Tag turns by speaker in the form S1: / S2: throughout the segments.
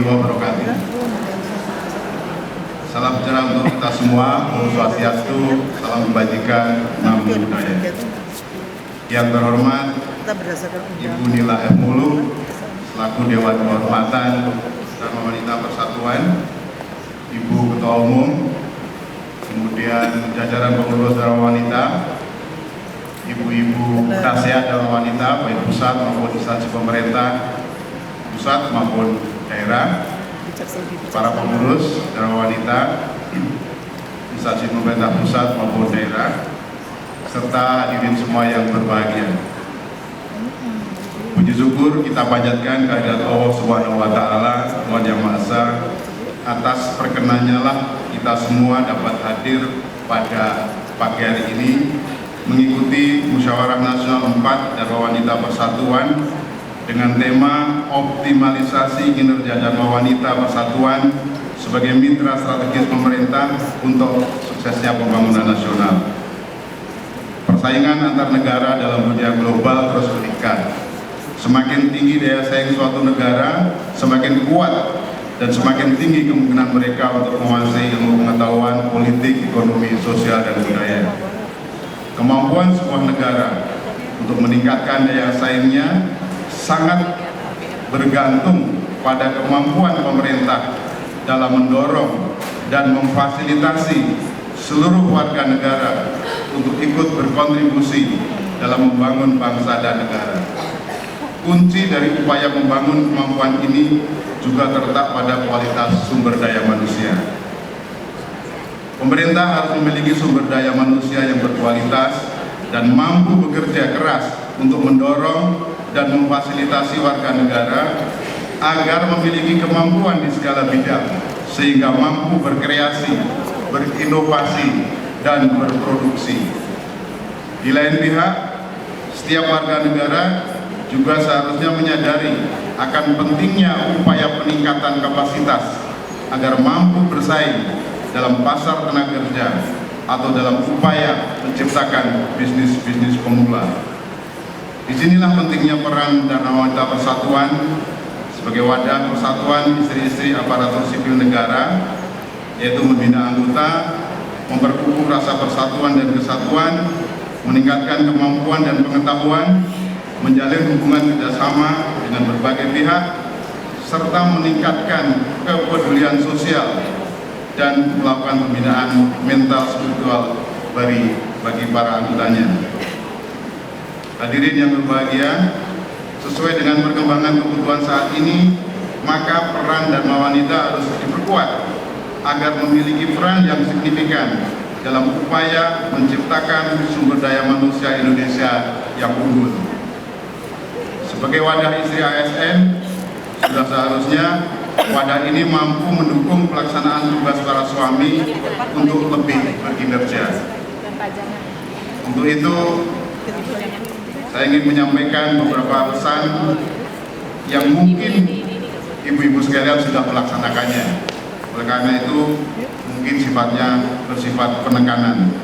S1: Wabarakatuh. Salam sejahtera untuk kita semua, Om Swastiastu, salam kebajikan, namo buddhaya. Yang terhormat Ibu Nila F. Muluk selaku Dewan Kehormatan Dharma Wanita Persatuan, Ibu Ketua Umum, kemudian jajaran pengurus Dharma Wanita, ibu-ibu nasihat Dharma Wanita baik pusat maupun instansi pemerintah pusat maupun daerah, para pengurus Dharma Wanita instansi pemerintah pusat maupun daerah, serta hadirin semua yang berbahagia. Puji syukur kita panjatkan kehadirat Allah Subhanahu wa Ta'ala, Tuhan Yang Maha Esa, atas perkenannya lah kita semua dapat hadir pada pagi hari ini mengikuti Musyawarah Nasional 4 Dharma Wanita Persatuan dengan tema optimalisasi kinerja Dharma Wanita Persatuan sebagai mitra strategis pemerintah untuk suksesnya pembangunan nasional. Persaingan antar negara dalam dunia global terus meningkat. Semakin tinggi daya saing suatu negara, semakin kuat dan semakin tinggi kemungkinan mereka untuk menguasai ilmu pengetahuan, politik, ekonomi, sosial, dan budaya. Kemampuan sebuah negara untuk meningkatkan daya saingnya sangat bergantung pada kemampuan pemerintah dalam mendorong dan memfasilitasi seluruh warga negara untuk ikut berkontribusi dalam membangun bangsa dan negara. Kunci dari upaya membangun kemampuan ini juga terletak pada kualitas sumber daya manusia. Pemerintah harus memiliki sumber daya manusia yang berkualitas dan mampu bekerja keras untuk mendorong dan memfasilitasi warga negara agar memiliki kemampuan di segala bidang sehingga mampu berkreasi, berinovasi, dan berproduksi. Di lain pihak, setiap warga negara juga seharusnya menyadari akan pentingnya upaya peningkatan kapasitas agar mampu bersaing dalam pasar tenaga kerja atau dalam upaya menciptakan bisnis-bisnis pemula. Disinilah pentingnya peran Dharma Wanita Persatuan sebagai wadah persatuan istri-istri aparatur sipil negara, yaitu membina anggota, memperkukuh rasa persatuan dan kesatuan, meningkatkan kemampuan dan pengetahuan, menjalin hubungan kerjasama dengan berbagai pihak, serta meningkatkan kepedulian sosial dan melakukan pembinaan mental spiritual bagi para anggotanya. Hadirin yang berbahagia, sesuai dengan perkembangan kebutuhan saat ini, maka peran Dharma Wanita harus diperkuat agar memiliki peran yang signifikan dalam upaya menciptakan sumber daya manusia Indonesia yang unggul. Sebagai wadah istri ASN, sudah seharusnya wadah ini mampu mendukung pelaksanaan tugas para suami untuk lebih berkinerja. Untuk itu, saya ingin menyampaikan beberapa pesan yang mungkin ibu-ibu sekalian sudah melaksanakannya. Oleh karena itu, mungkin sifatnya bersifat penekanan.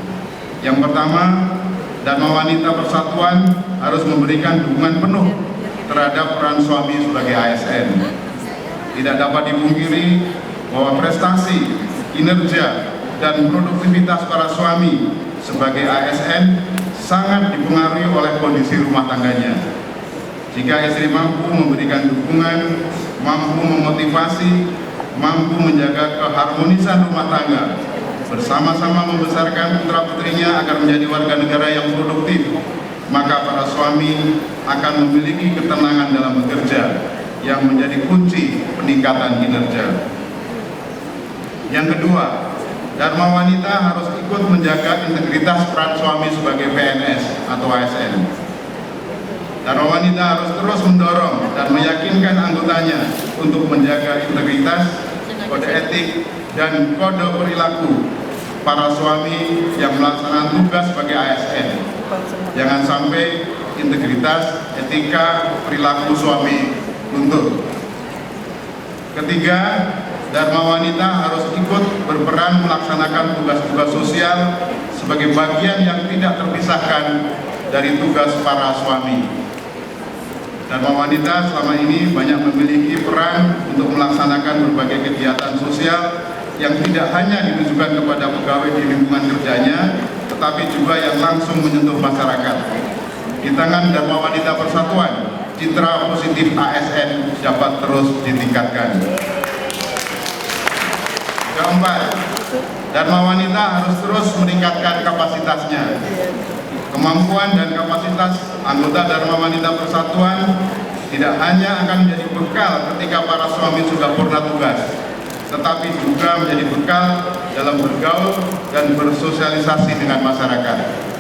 S1: Yang pertama, Dharma Wanita Persatuan harus memberikan dukungan penuh terhadap peran suami sebagai ASN. Tidak dapat dipungkiri bahwa prestasi, kinerja, dan produktivitas para suami sebagai ASN sangat dipengaruhi oleh kondisi rumah tangganya. Jika istri mampu memberikan dukungan, mampu memotivasi, mampu menjaga keharmonisan rumah tangga, bersama-sama membesarkan putra-putrinya agar menjadi warga negara yang produktif, maka para suami akan memiliki ketenangan dalam bekerja yang menjadi kunci peningkatan kinerja. Yang kedua, Dharma Wanita harus ikut menjaga integritas peran suami sebagai PNS atau ASN. Dharma Wanita harus terus mendorong dan meyakinkan anggotanya untuk menjaga integritas, kode etik, dan kode perilaku para suami yang melaksanakan tugas sebagai ASN. Jangan sampai integritas, etika, perilaku suami luntur. Ketiga, Dharma Wanita harus ikut berperan melaksanakan tugas-tugas sosial sebagai bagian yang tidak terpisahkan dari tugas para suami. Dharma Wanita selama ini banyak memiliki peran untuk melaksanakan berbagai kegiatan sosial yang tidak hanya ditujukan kepada pegawai di lingkungan kerjanya, tetapi juga yang langsung menyentuh masyarakat. Di tangan Dharma Wanita Persatuan, citra positif ASN dapat terus ditingkatkan. Keempat, Dharma Wanita harus terus meningkatkan kapasitasnya. Kemampuan dan kapasitas anggota Dharma Wanita Persatuan tidak hanya akan menjadi bekal ketika para suami sudah purna tugas, tetapi juga menjadi bekal dalam bergaul dan bersosialisasi dengan masyarakat.